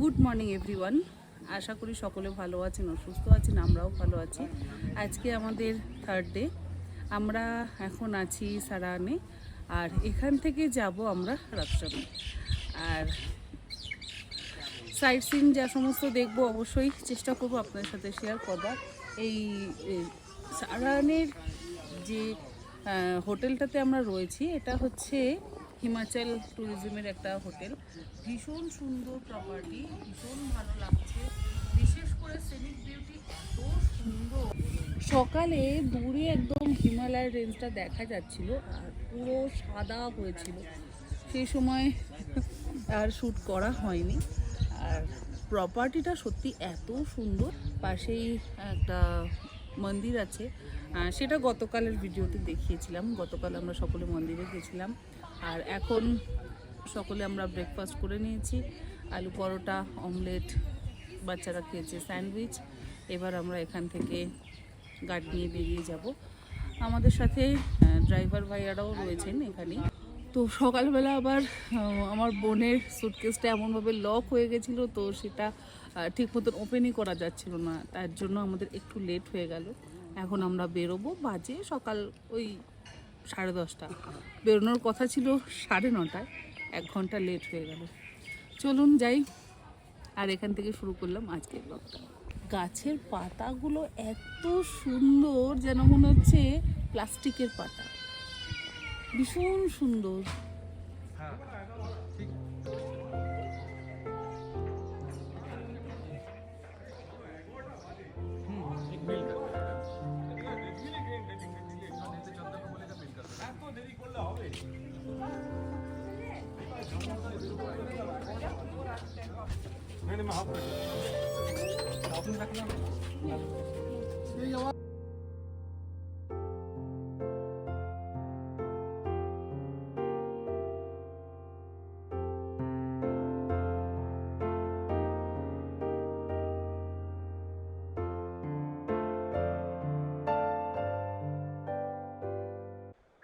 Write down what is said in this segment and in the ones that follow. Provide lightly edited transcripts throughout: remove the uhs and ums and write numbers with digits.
Good morning everyone. আশা করি সকলে ভালো আছেন ও সুস্থ আছেন, আমরাও ভালো আছি। আজকে আমাদের থার্ড ডে। আমরা এখন আছি সারাহানে, আর এখান থেকে যাব আমরা রাজশাহী। আর সাইট সিন যা সমস্ত দেখব অবশ্যই চেষ্টা করব আপনাদের সাথে শেয়ার করার। এই সারাহানের যে হোটেলটাতে আমরা রয়েছি, এটা হচ্ছে হিমাচল ট্যুরিজমের একটা হোটেল। ভীষণ সুন্দর প্রপার্টি, ভীষণ ভালো লাগছে। বিশেষ করে সিনিক বিউটি এত সুন্দর। সকালে দূরে একদম হিমালয় রেঞ্জটা দেখা যাচ্ছিল আর পুরো সাদা হয়েছিল। সেই সময় আর শ্যুট করা হয়নি। আর প্রপার্টিটা সত্যি এত সুন্দর। পাশেই একটা মন্দির আছে, সেটা গতকালের ভিডিওতে দেখিয়েছিলাম। গতকাল আমরা সকলে মন্দিরে গেছিলাম। আর এখন সকলে আমরা ব্রেকফাস্ট করে নিয়েছি, আলু পরোটা, অমলেট, বাচ্চারা খেয়েছে স্যান্ডউইচ। এবার আমরা এখান থেকে গাড়ি নিয়ে বেরিয়ে যাব। আমাদের সাথে ড্রাইভার ভাইয়ারাও রয়েছেন এখানে। তো সকালবেলা আবার আমার বোনের সুটকেসটা এমনভাবে লক হয়ে গেছিলো, তো সেটা ঠিক মতন ওপেনই করা যাচ্ছিল না, তার জন্য আমাদের একটু লেট হয়ে গেল। এখন আমরা বেরোবো, বাজে সকাল ওই 10:30। বেরোনোর কথা ছিল 9:30, 1 ঘন্টা লেট হয়ে গেল। চলুন যাই। আর এখান থেকে শুরু করলাম আজকের ব্লগটা। গাছের পাতাগুলো এত সুন্দর, যেন মনে হচ্ছে প্লাস্টিকের পাতা। ভীষণ সুন্দর।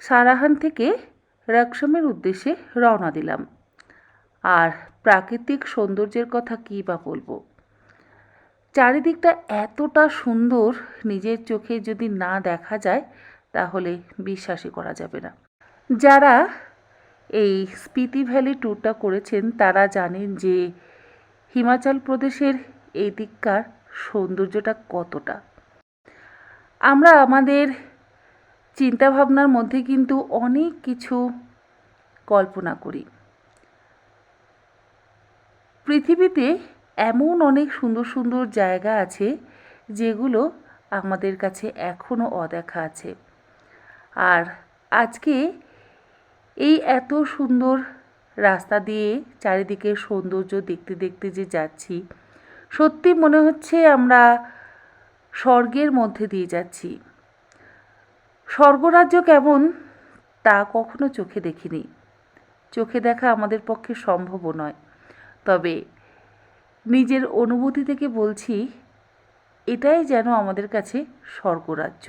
সারাহান থেকে রাকসমের উদ্দেশ্যে রওনা দিলাম। আর প্রাকৃতিক সৌন্দর্যের কথা কী বা বলবো। চারিদিকটা এতটা সুন্দর, নিজের চোখে যদি না দেখা যায় তাহলে বিশ্বাসই করা যাবে না। যারা এই স্পিতি ভ্যালি ট্যুরটা করেছেন তারা জানেন যে হিমাচল প্রদেশের এই দিককার সৌন্দর্যটা কতটা। আমরা আমাদের চিন্তাভাবনার মধ্যে কিন্তু অনেক কিছু কল্পনা করি। পৃথিবীতে এমন অনেক সুন্দর সুন্দর জায়গা আছে যেগুলো আমাদের কাছে এখনও অদেখা আছে। আর আজকে এই এত সুন্দর রাস্তা দিয়ে চারিদিকে সৌন্দর্য দেখতে দেখতে যে যাচ্ছি, সত্যি মনে হচ্ছে আমরা স্বর্গের মধ্যে দিয়ে যাচ্ছি। স্বর্গরাজ্য কেমন তা কখনো চোখে দেখিনি, চোখে দেখা আমাদের পক্ষে সম্ভবও নয়। তবে নিজের অনুভূতি থেকে বলছি, এটাই যেন আমাদের কাছে স্বর্গরাজ্য।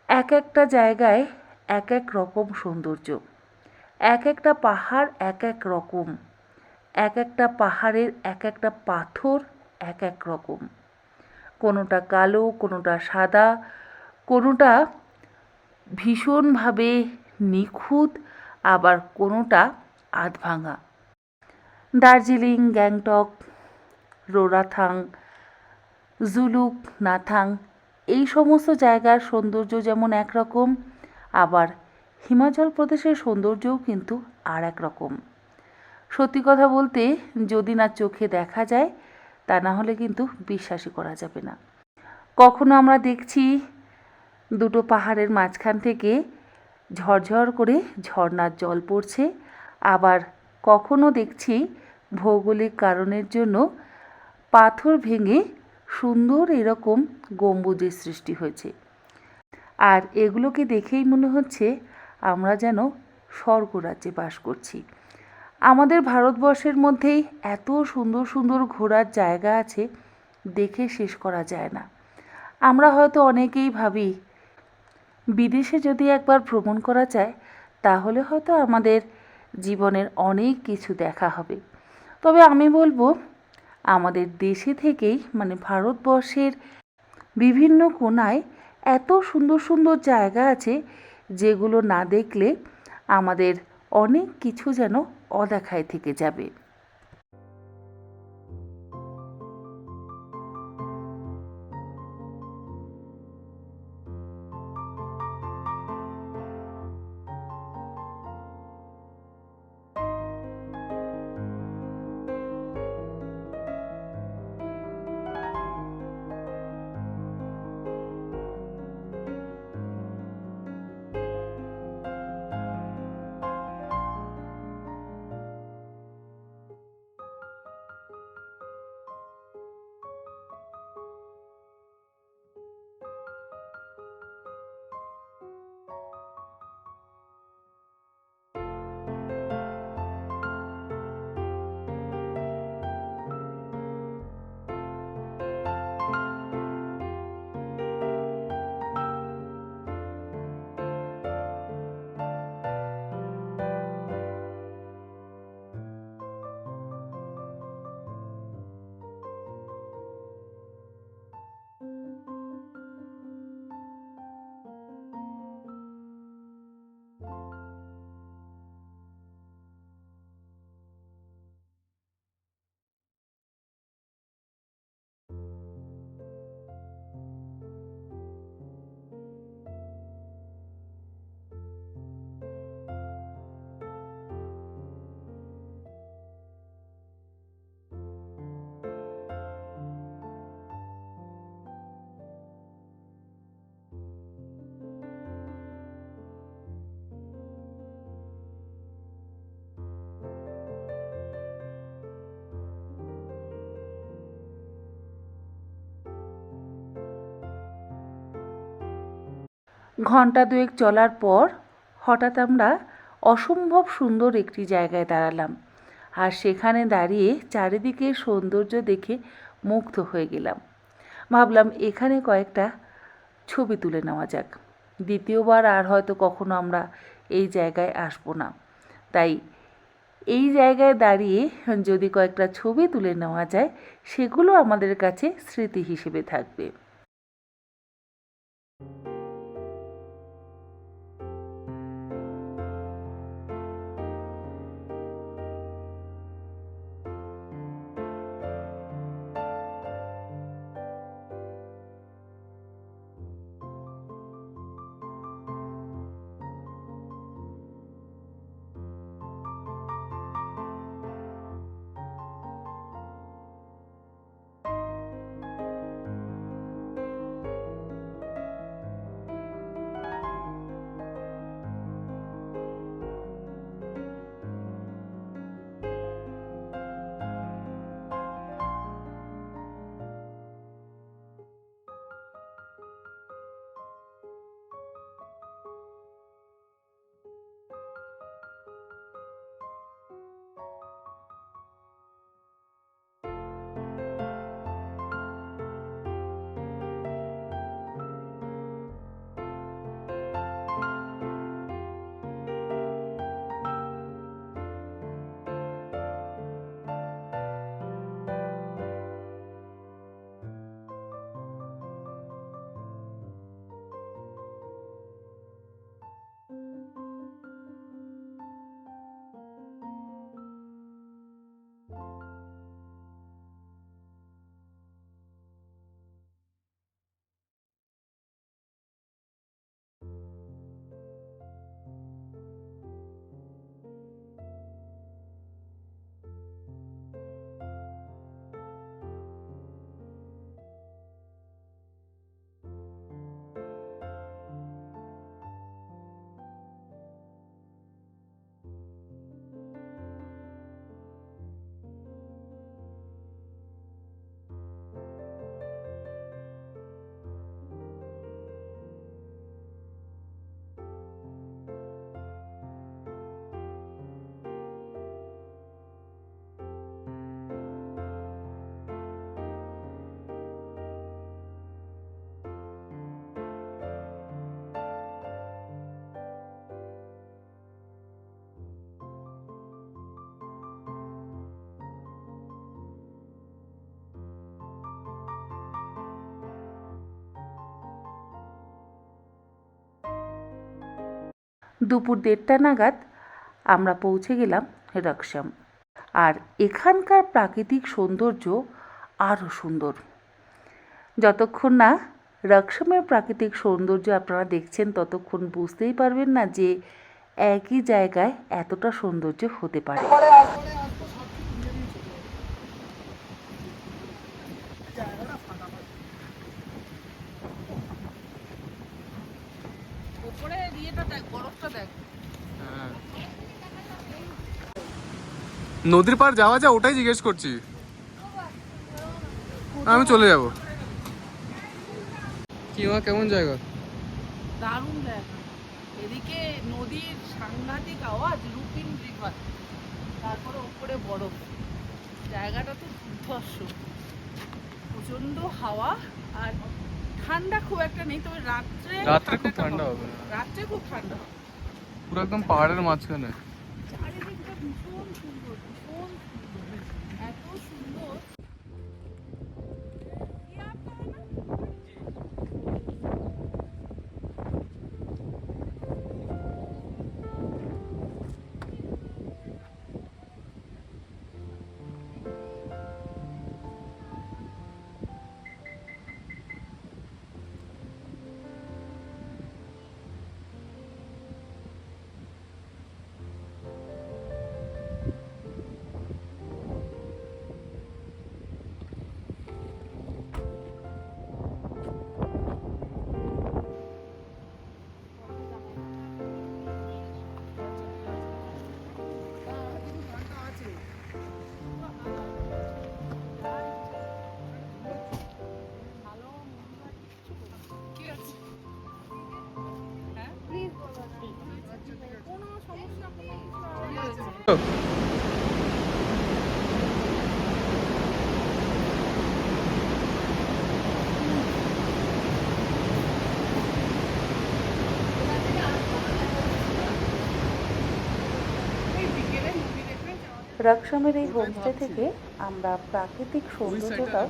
এক একটা জায়গায় এক এক রকম সৌন্দর্য, এক একটা পাহাড় এক এক রকম, এক একটা পাহাড়ের এক একটা পাথর এক এক রকম। কোনোটা কালো, কোনোটা সাদা, কোনোটা ভীষণভাবে নিখুঁত, আবার কোনোটা আধভাঙা। দার্জিলিং, গ্যাংটক, রোরাথাং, জুলুক, নাথাং, এই সমস্ত জায়গার সৌন্দর্য যেমন একরকম, আবার হিমাচল প্রদেশের সৌন্দর্যও কিন্তু আর এক রকম। সত্যি কথা বলতে, যদি না চোখে দেখা যায় তা না হলে কিন্তু বিশ্বাসই করা যাবে না। কখনো আমরা দেখছি দুটো পাহাড়ের মাঝখান থেকে ঝরঝর করে ঝর্ণার জল পড়ছে, আবার কখনো দেখছি ভৌগোলিক কারণের জন্য পাথর ভেঙে সুন্দর এরকম গম্বুজের সৃষ্টি হয়েছে। আর এগুলোকে দেখেই মনে হচ্ছে আমরা যেন স্বর্গরাজ্যে বাস করছি। আমাদের ভারতবর্ষের মধ্যেই এত সুন্দর সুন্দর ঘোরার জায়গা আছে, দেখে শেষ করা যায় না। আমরা হয়তো অনেকেই ভাবি বিদেশে যদি একবার ভ্রমণ করা যায় তাহলে হয়তো আমাদের জীবনের অনেক কিছু দেখা হবে। তবে আমি বলবো আমাদের দেশে থেকেই মানে ভারতবর্ষের বিভিন্ন কোণায় এত সুন্দর সুন্দর জায়গা আছে যেগুলো না দেখলে আমাদের অনেক কিছু যেন অদেখায় থেকে যাবে। ঘন্টা দুয়েক চলার পর হঠাৎ আমরা অসম্ভব সুন্দর একটি জায়গায় দাঁড়ালাম, আর সেখানে দাঁড়িয়ে চারিদিকের সৌন্দর্য দেখে মুগ্ধ হয়ে গেলাম। ভাবলাম এখানে কয়েকটা ছবি তুলে নেওয়া যাক। দ্বিতীয়বার আর হয়তো কখনো আমরা এই জায়গায় আসবো না, তাই এই জায়গায় দাঁড়িয়ে যদি কয়েকটা ছবি তুলে নেওয়া যায় সেগুলো আমাদের কাছে স্মৃতি হিসেবে থাকবে। দুপুর 1:30 নাগাদ আমরা পৌঁছে গেলাম রকসম। আর এখানকার প্রাকৃতিক সৌন্দর্য আরও সুন্দর। যতক্ষণ না রকসমের প্রাকৃতিক সৌন্দর্য আপনারা দেখছেন ততক্ষণ বুঝতেই পারবেন না যে একই জায়গায় এতটা সৌন্দর্য হতে পারে। উপরে ইয়েটা দেখ, বরফটা দেখ। নদীর পার যাওয়া যায়, ওটাই জিজ্ঞেস করছি। আমি চলে যাব। কি মা, কেমন জায়গা? দারুণ জায়গা। এদিকে নদীর সাংঘাতিক আওয়াজ, লুপিন রিভার, তারপরে উপরে বরফ। জায়গাটা তো দুর্ধর্ষ, প্রচন্ড হাওয়া আর ঠান্ডা খুব একটা নেই, তবে রাত্রে খুব ঠান্ডা হবে। রাত্রে খুব ঠান্ডা হবে। পুরো একদম পাহাড়ের মাঝখানে। চারিদিকটা ভীষণ সুন্দর, ভীষণ সুন্দর, এত সুন্দর। রকসমের এই হোমস্টে থেকে আমরা প্রাকৃতিক সৌন্দর্যটাও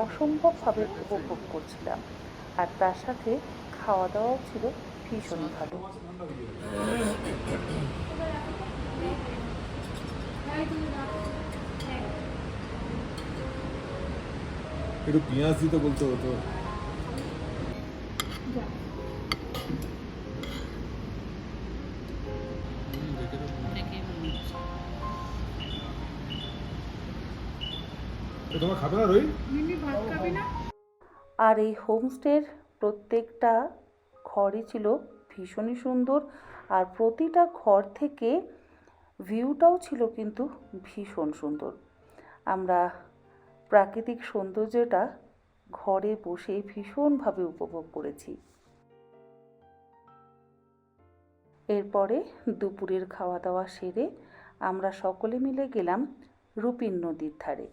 অসম্ভবভাবে উপভোগ করছিলাম, আর তার সাথে খাওয়া দাওয়াও ছিল ভীষণ ভালো। একটু পেঁয়াজ দিতে বলতে হতো। তোমার খাবে না রোহিত? আর এই হোমস্টের প্রত্যেকটা ঘরই ছিল ভীষণই সুন্দর, আর প্রতিটা ঘর থেকে ভিউটাও ছিল কিন্তু ভীষণ সুন্দর। আমরা প্রাকৃতিক সৌন্দর্যটা ঘরে বসে ভীষণভাবে উপভোগ করেছি। এরপরে দুপুরের খাওয়া দাওয়া সেরে আমরা সকলে মিলে গেলাম রুপিন নদীর ধারে।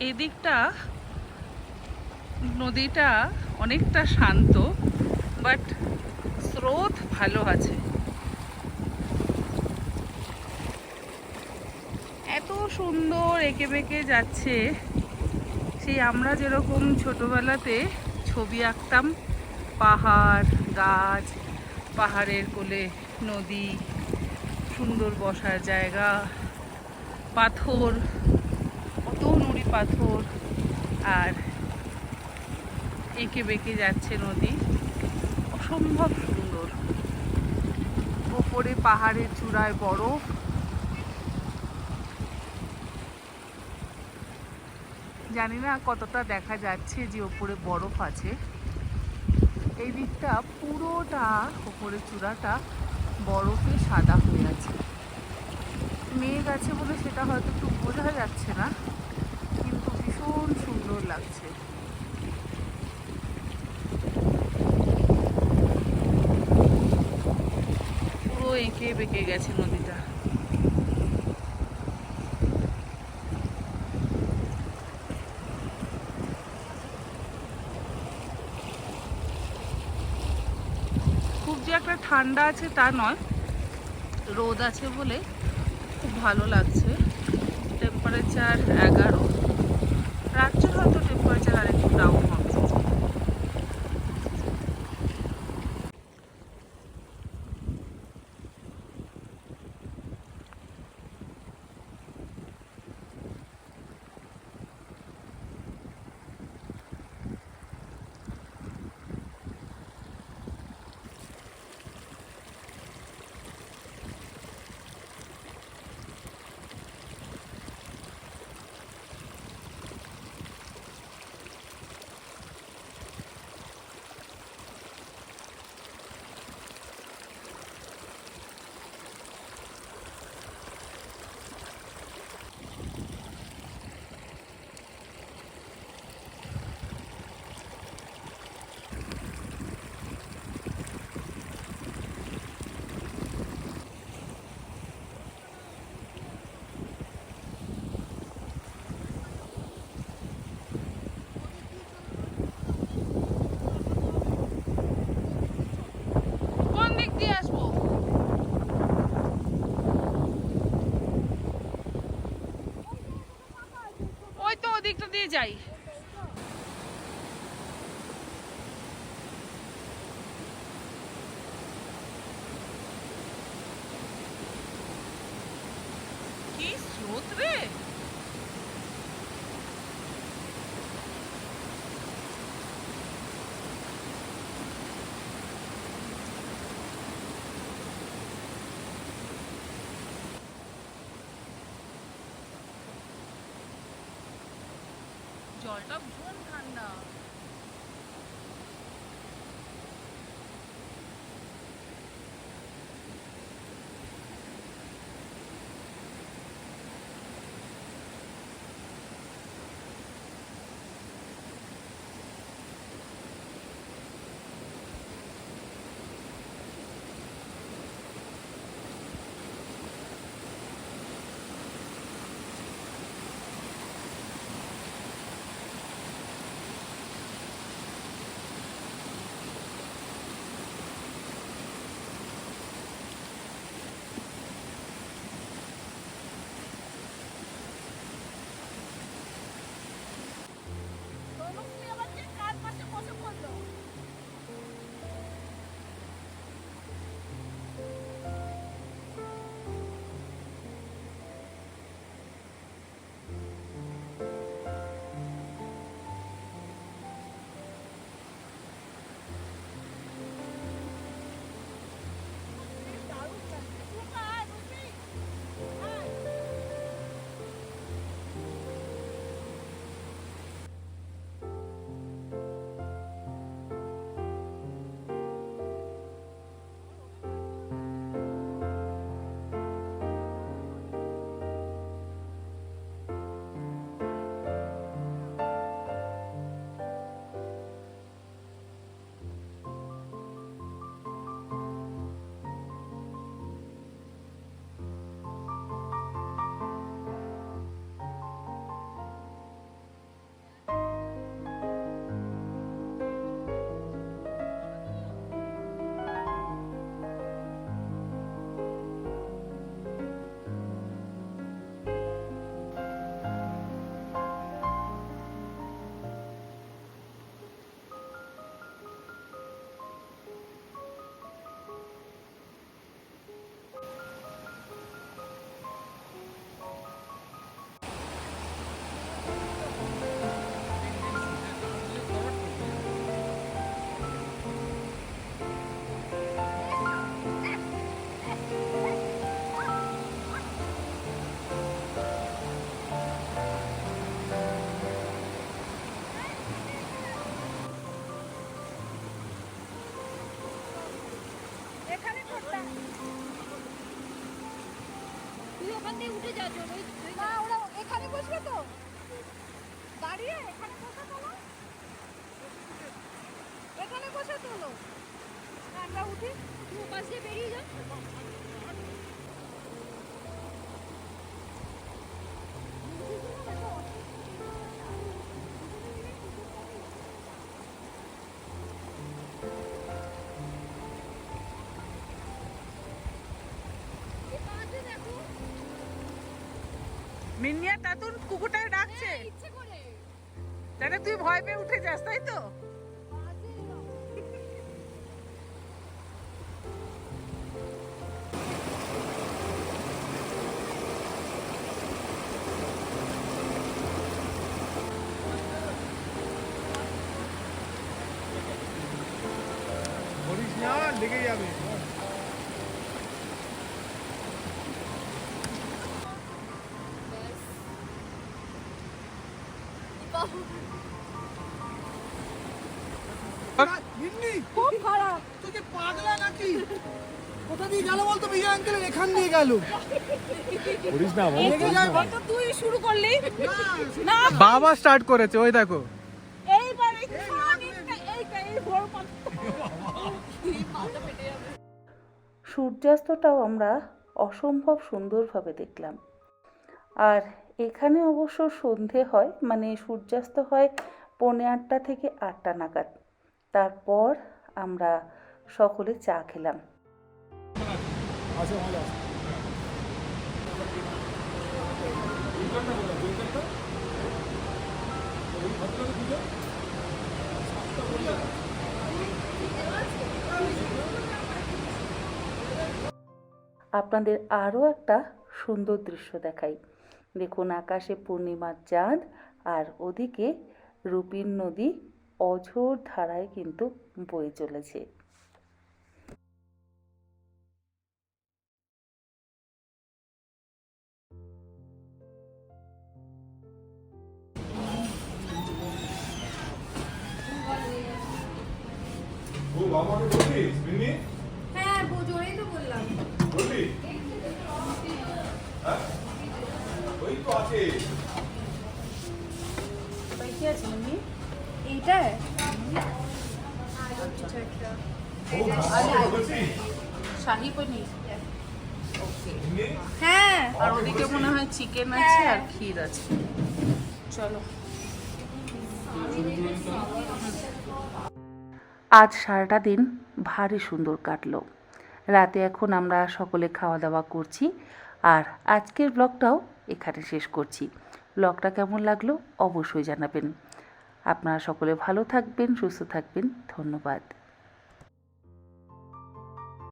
এই দিকটা নদীটা অনেকটা শান্ত, বাট স্রোত ভালো আছে। এত সুন্দর এঁকে বেঁকে যাচ্ছে, সেই আমরা যেরকম ছোটবেলাতে ছবি আঁকতাম, পাহাড়, গাছ, পাহাড়ের কোলে নদী, সুন্দর বসার জায়গা, পাথর, কত নুড়ি পাথর, আর এঁকে বেঁকে যাচ্ছে নদী, অসম্ভব সুন্দর। ওপরে পাহাড়ের চূড়ায় বরফ, জানি না কতটা দেখা যাচ্ছে যে ওপরে বরফ আছে। এই দিকটা পুরোটা ওপরে চূড়াটা বরফে সাদা হয়ে আছে। মেঘ আছে বলে সেটা হয়তো একটু বোঝা যাচ্ছে না, কিন্তু ভীষণ সুন্দর লাগছে। পুরো এঁকে বেঁকে গেছে নদীটা। খুব যে একটা ঠান্ডা আছে তা নয়, রোদ আছে বলে খুব ভালো লাগছে। টেম্পারেচার 11, রাত্রে হয়তো টেম্পারেচার আর একটু ডাউন হবে। কোন দিক দিয়ে আসবো? ওই তো ওদিকটা দিয়ে যাই। কি স্রোত রে! জলটা ভীষণ ঠান্ডা। এখান দিয়ে উঠে যাচ্ছে না, ওরা এখানে বসবে তো দাঁড়িয়ে এখানে বসে তোলো, এখানে বসে তোলো, আমরা উঠি, তুই পাশ দিয়ে বেরিয়ে যা। মিনিয়া তাতুন কুকুরটাকে ডাকছে ইচ্ছে করে যাতে তুই ভয় পেয়ে উঠে যাস, তাই তো? বলিস না, লেগে যাবে। খুব খারাপ। তুই কি পাগলা নাকি? কোথা দিয়ে গেল বলতো? ভাইয়া আঙ্কেল এখান দিয়ে গেল। করিস না বাবা, লেগে যায় বাবা। তো তুই শুরু করলি না, বাবা স্টার্ট করেছে, ওই দেখো। এইবার এই বড় সূর্যাস্তটাও আমরা অসম্ভব সুন্দরভাবে দেখলাম। আর এখানে অবশ্য সন্ধে হয়, মানে সূর্যাস্ত হয় 8:30 থেকে 8টা নাগাদ। তারপর আমরা সকলে চা খেলাম। আচ্ছা ভালো আছে। আপনাদের আরও একটা সুন্দর দৃশ্য দেখাই। দেখুন আকাশে পূর্ণিমার চাঁদ, আর ওদিকে রূপীর নদী অঝোর ধারায় কিন্তু বয়ে চলেছে। ও বাবাকে বলিস মিনি, হ্যাঁ জোরেই তো বললাম। বলবি? হ্যাঁ ওই তো আছে। কি আছে মামি? এইটা ও ভালো বলছি শাহি পনির, মিনি। হ্যাঁ আর ওদিকে মনে হয় চিকেন আছে আর ক্ষীর আছে। চলো। আজ সারাটা দিন ভারী সুন্দর কাটলো। রাতে এখন আমরা সকলে খাওয়া দাওয়া করছি, আর আজকের ব্লগটাও এখানে শেষ করছি। ব্লগটা কেমন লাগলো অবশ্যই জানাবেন। আপনারা সকলে ভালো থাকবেন, সুস্থ থাকবেন। ধন্যবাদ।